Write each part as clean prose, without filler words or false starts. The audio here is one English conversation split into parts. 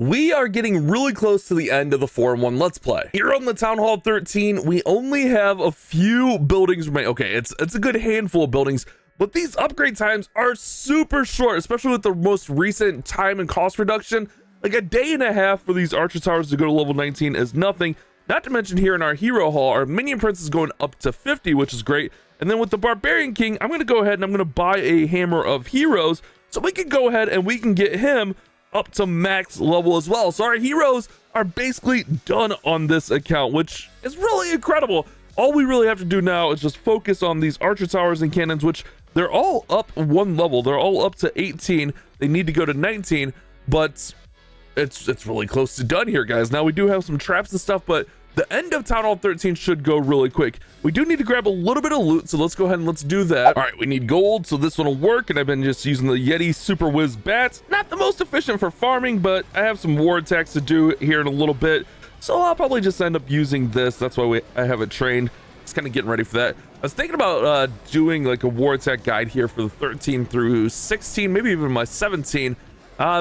We are getting really close to the end of the 4-in-1 Let's Play. Here on the Town Hall 13, we only have a few buildings remaining. Okay, it's a good handful of buildings, but these upgrade times are super short, especially with the most recent time and cost reduction. Like a day and a half for these archer towers to go to level 19 is nothing. Not to mention here in our hero hall, our minion prince is going up to 50, which is great. And then with the barbarian king, I'm going to go ahead and I'm going to buy a hammer of heroes so we can go ahead and we can get him up to max level as well. So our heroes are basically done on this account, which is really incredible. All we really have to do now is just focus on these archer towers and cannons, which they're all up one level. They're all up to 18. They need to go to 19, but it's really close to done here, guys. Now we do have some traps and stuff, but the end of Town Hall 13 should go really quick. We do need to grab a little bit of loot, so let's go ahead and let's do that. All right, we need gold, so this one will work, and I've been just using the Yeti Super Whiz bats. Not the most efficient for farming, but I have some war attacks to do here in a little bit, so I'll probably just end up using this. That's why I have it trained. Just kind of getting ready for that. I was thinking about doing like a war attack guide here for the 13 through 16, maybe even my 17.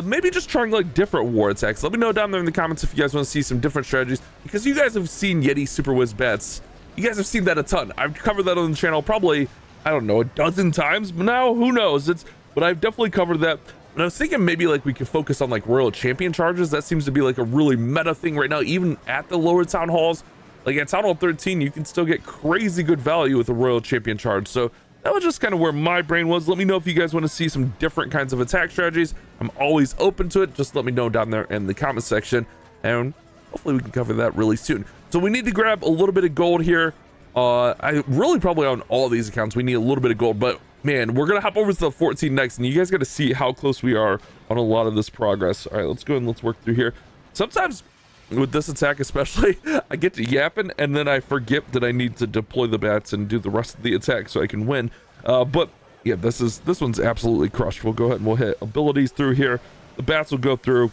Maybe just trying like different war attacks. Let me know down there in the comments if you guys want to see some different strategies, because you guys have seen Yeti Super Whiz bats. You guys have seen that a ton. I've covered that on the channel probably, I don't know, a dozen times, but now who knows? But I've definitely covered that. And I was thinking maybe like we could focus on like royal champion charges. That seems to be like a really meta thing right now, even at the lower town halls. Like at Town Hall 13, you can still get crazy good value with a royal champion charge. So that was just kind of where my brain was. Let me know if you guys want to see some different kinds of attack strategies. I'm always open to it. Just let me know down there in the comment section, and hopefully we can cover that really soon. So we need to grab a little bit of gold here. I really probably on all these accounts we need a little bit of gold, but man, we're gonna hop over to the 14 next, and you guys got to see how close we are on a lot of this progress. All right, let's go and let's work through here. Sometimes with this attack especially, I get to yapping and then I forget that I need to deploy the bats and do the rest of the attack so I can win. But yeah, this one's absolutely crushed. We'll go ahead and we'll hit abilities through here. The bats will go through.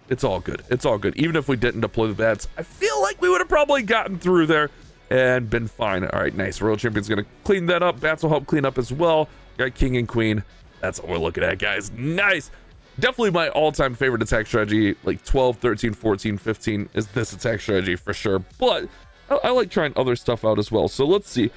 It's all good. It's all good. Even if we didn't deploy the bats, I feel like we would have probably gotten through there and been fine. All right, nice. Royal Champion's gonna clean that up. Bats will help clean up as well. Got king and queen. That's what we're looking at, guys. Nice. Definitely my all-time favorite attack strategy, like 12, 13, 14, 15 is this attack strategy for sure. But I like trying other stuff out as well. So let's see.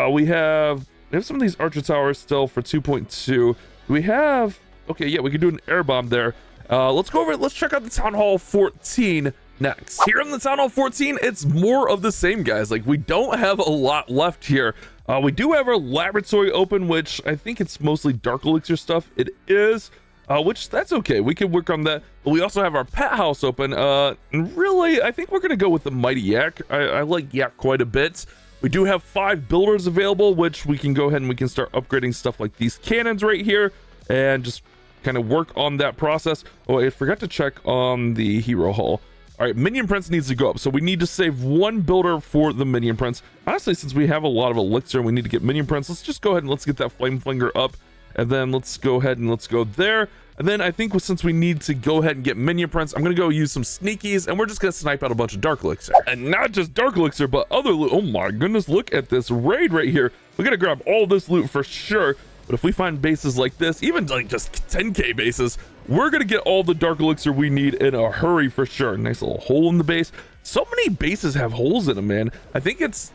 We have some of these archer towers still for 2.2. We have, okay, yeah, we can do an air bomb there. Let's go over, let's check out the Town Hall 14 next. Here on the Town Hall 14, it's more of the same, guys. Like, we don't have a lot left here. We do have our laboratory open, which I think it's mostly dark elixir stuff. It is. Which that's okay, we can work on that. But we also have our pet house open, and really I think we're gonna go with the mighty yak. I like yak quite a bit. We do have 5 builders available, which we can go ahead and we can start upgrading stuff like these cannons right here and just kind of work on that process. Oh, I forgot to check on the hero hall. All right, minion prince needs to go up, so we need to save 1 builder for the minion prince. Honestly, since we have a lot of elixir and we need to get minion prince, let's just go ahead and let's get that flame flinger up. And then let's go ahead and let's go there. And then I think since we need to go ahead and get minion prince, I'm gonna go use some sneakies and we're just gonna snipe out a bunch of dark elixir. And not just dark elixir, but other loot. Oh my goodness, look at this raid right here. We're gonna grab all this loot for sure. But if we find bases like this, even like just 10k bases, we're gonna get all the dark elixir we need in a hurry for sure. Nice little hole in the base. So many bases have holes in them, man. I think it's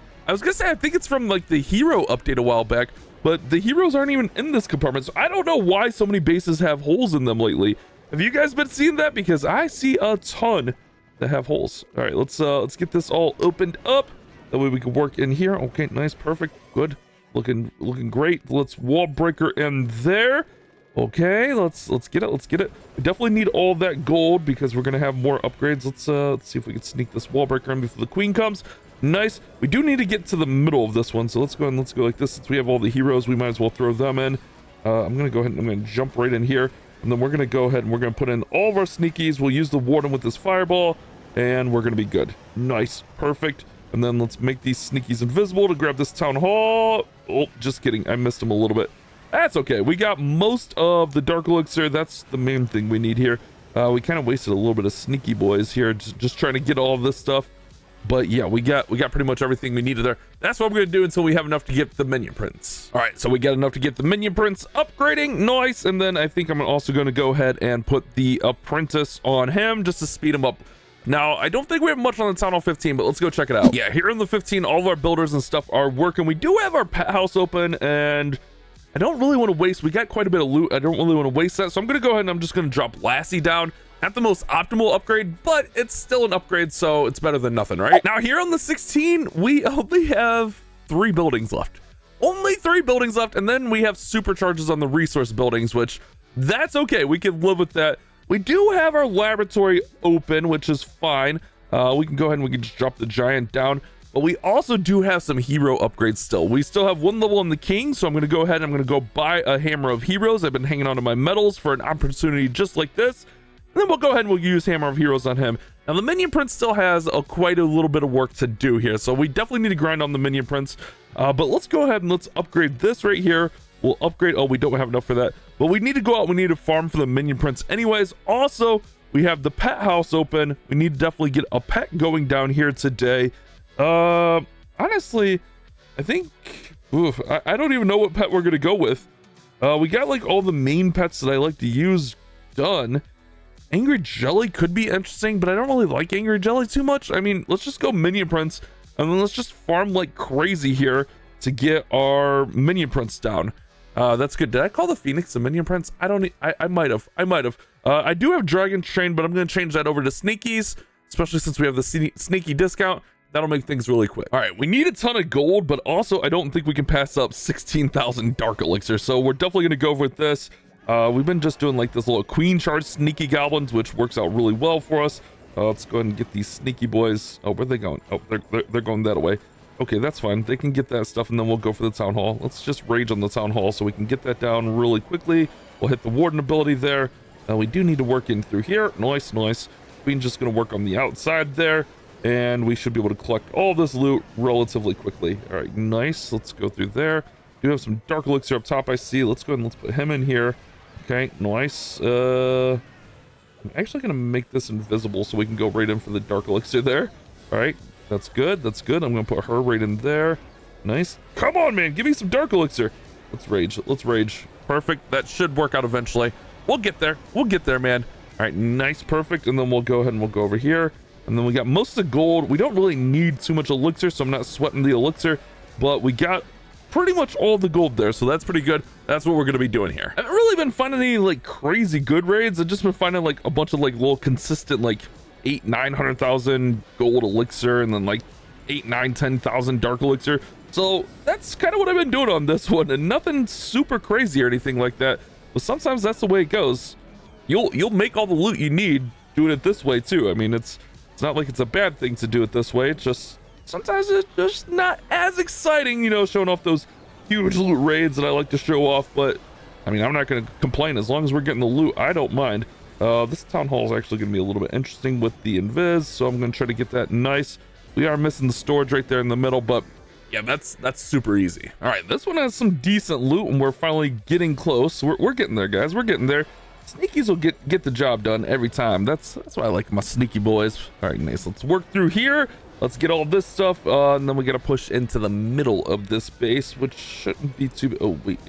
from like the hero update a while back, but the heroes aren't even in this compartment. So I don't know why so many bases have holes in them lately. Have you guys been seeing that? Because I see a ton that have holes. All right, let's get this all opened up. That way we can work in here. Okay, nice, perfect, good. Looking great. Let's wall breaker in there. Okay, let's get it. We definitely need all that gold because we're gonna have more upgrades. Let's see if we can sneak this wall breaker in before the queen comes. Nice. We do need to get to the middle of this one, so let's go and let's go like this. Since we have all the heroes, we might as well throw them in. I'm gonna go ahead and I'm gonna jump right in here, and then we're gonna go ahead and we're gonna put in all of our sneakies. We'll use the warden with this fireball, and we're gonna be good. Nice, perfect. And then let's make these sneakies invisible to grab this town hall. Oh, just kidding, I missed him a little bit. That's okay. We got most of the dark elixir. That's the main thing we need here. We kind of wasted a little bit of sneaky boys here, just trying to get all of this stuff. But yeah, we got pretty much everything we needed there. That's what I'm gonna do until we have enough to get the minion prints. All right, so we got enough to get the minion prints, upgrading, nice. And then I think I'm also gonna go ahead and put the apprentice on him just to speed him up. Now, I don't think we have much on the Town Hall 15, but let's go check it out. Yeah, here in the 15, all of our builders and stuff are working. We do have our pet house open, and I don't really want to waste. We got quite a bit of loot. I don't really want to waste that, so I'm gonna go ahead and I'm just gonna drop Lassie down. Not the most optimal upgrade, but it's still an upgrade, so it's better than nothing, right? Now, here on the 16, we only have 3 buildings left. Only 3 buildings left, and then we have supercharges on the resource buildings, which that's okay. We can live with that. We do have our laboratory open, which is fine. We can go ahead and we can just drop the giant down, but we also do have some hero upgrades still. We still have 1 level in the king, so I'm going to go ahead and I'm going to go buy a hammer of heroes. I've been hanging on to my medals for an opportunity just like this. And then we'll go ahead and we'll use Hammer of Heroes on him. Now, the Minion Prince still has quite a little bit of work to do here, so we definitely need to grind on the Minion Prince. But let's go ahead and let's upgrade this right here. We'll upgrade. Oh, we don't have enough for that. But we need to go out. We need to farm for the Minion Prince anyways. Also, we have the pet house open. We need to definitely get a pet going down here today. Honestly, I think... I don't even know what pet we're going to go with. We got like all the main pets that I like to use done. Angry Jelly could be interesting, but I don't really like Angry Jelly too much. I mean, let's just go Minion Prince, and then let's just farm like crazy here to get our Minion Prince down. That's good. Did I call the Phoenix the Minion Prince? I don't. I might have. I do have Dragon Train, but I'm going to change that over to Sneakies, especially since we have the sneaky discount. That'll make things really quick. All right, we need a ton of gold, but also I don't think we can pass up 16,000 Dark Elixir, so we're definitely going to go with this. We've been just doing like this little queen charge sneaky goblins, which works out really well for us. Let's go ahead and get these sneaky boys. Oh, where are they going? Oh, they're going that way. Okay, that's fine. They can get that stuff, and then we'll go for the town hall. Let's just rage on the town hall so we can get that down really quickly. We'll hit the warden ability there. We do need to work in through here. Nice. Queen's just going to work on the outside there, and we should be able to collect all this loot relatively quickly. All right, nice. Let's go through there. We do have some Dark Elixir up top, I see. Let's go ahead and let's put him in here. Okay, nice. I'm actually going to make this invisible so we can go right in for the Dark Elixir there. All right, that's good. I'm going to put her right in there. Nice. Come on, man. Give me some Dark Elixir. Let's rage. Perfect. That should work out eventually. We'll get there, man. All right, nice, perfect. And then we'll go ahead and we'll go over here. And then we got most of the gold. We don't really need too much elixir, so I'm not sweating the elixir. But we got pretty much all the gold there, so that's pretty good. That's what we're going to be doing here. I haven't really been finding any like crazy good raids. I've just been finding like a bunch of like little consistent like 800,000-900,000 gold elixir, and then like 8,000-10,000 dark elixir. So that's kind of what I've been doing on this one, and nothing super crazy or anything like that. But sometimes that's the way it goes. You'll make all the loot you need doing it this way too. I mean, it's not like it's a bad thing to do it this way. It's just sometimes it's just not as exciting, you know, showing off those huge loot raids that I like to show off. But I mean, I'm not going to complain as long as we're getting the loot. I don't mind. This town hall is actually going to be a little bit interesting with the invis, so I'm going to try to get that nice. We are missing the storage right there in the middle, but yeah, that's super easy. All right, this one has some decent loot, and we're finally getting close. We're getting there, guys. We're getting there. Sneakies will get the job done every time. That's why I like my sneaky boys. All right, nice. Let's work through here. Let's get all this stuff, and then we got to push into the middle of this base, which shouldn't be too. Oh wait,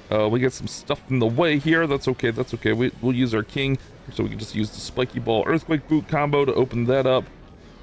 we got some stuff in the way here. That's okay. That's okay. We'll use our king, so we can just use the spiky ball earthquake boot combo to open that up.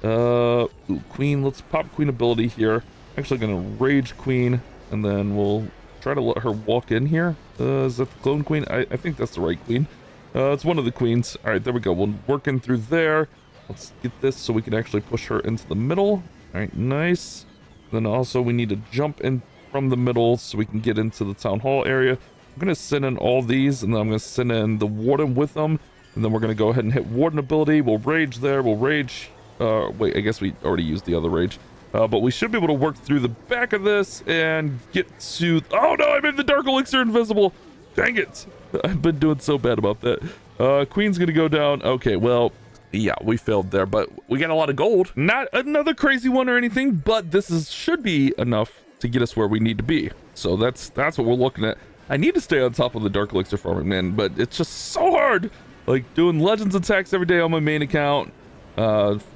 Ooh, queen. Let's pop queen ability here. Actually gonna rage queen, and then we'll try to let her walk in here. Is that the clone queen? I think that's the right queen. It's one of the queens. All right, there we go. We'll work in through there. Let's get this so we can actually push her into the middle. All right, nice. Then also we need to jump in from the middle so we can get into the town hall area. I'm gonna send in all these, and then I'm gonna send in the warden with them, and then we're gonna go ahead and hit warden ability. We'll rage there. We'll rage. Wait, I guess we already used the other rage. But we should be able to work through the back of this and get to... Oh no, I made the dark elixir invisible. Dang it. I've been doing so bad about that. Queen's gonna go down. Okay, well, yeah, we failed there, but we got a lot of gold. Not another crazy one or anything, but this should be enough to get us where we need to be. So that's what we're looking at. I need to stay on top of the dark elixir farming, man, but it's just so hard. Like doing legends attacks every day on my main account.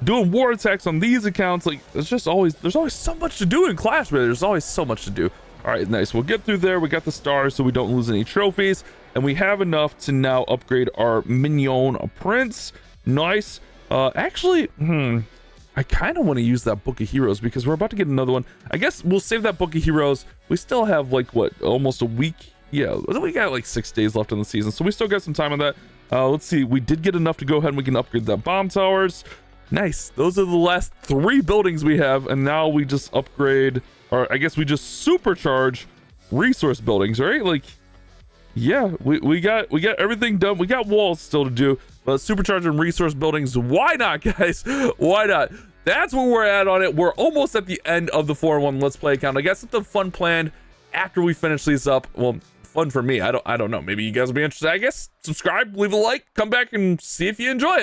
doing war attacks on these accounts. Like, there's always so much to do in Clash, man. There's always so much to do. All right, nice. We'll get through there. We got the stars so we don't lose any trophies, and we have enough to now upgrade our minion prince. Nice. Actually, I kind of want to use that book of heroes because we're about to get another one. I guess we'll save that book of heroes. We still have like what, almost a week. Yeah, we got like 6 days left in the season, so we still got some time on that. Let's see, we did get enough to go ahead and we can upgrade that bomb towers. Nice. Those are the last 3 buildings we have, and now we just upgrade, or I guess we just supercharge resource buildings, right? Like, yeah, we got everything done. We got walls still to do, but supercharging resource buildings, why not, guys? Why not? That's where we're at on it. We're almost at the end of the 4-in-1 Let's Play account. I got something fun planned after we finish these up. Well, fun for me. I don't know. Maybe you guys will be interested. I guess subscribe, leave a like, come back and see if you enjoy it.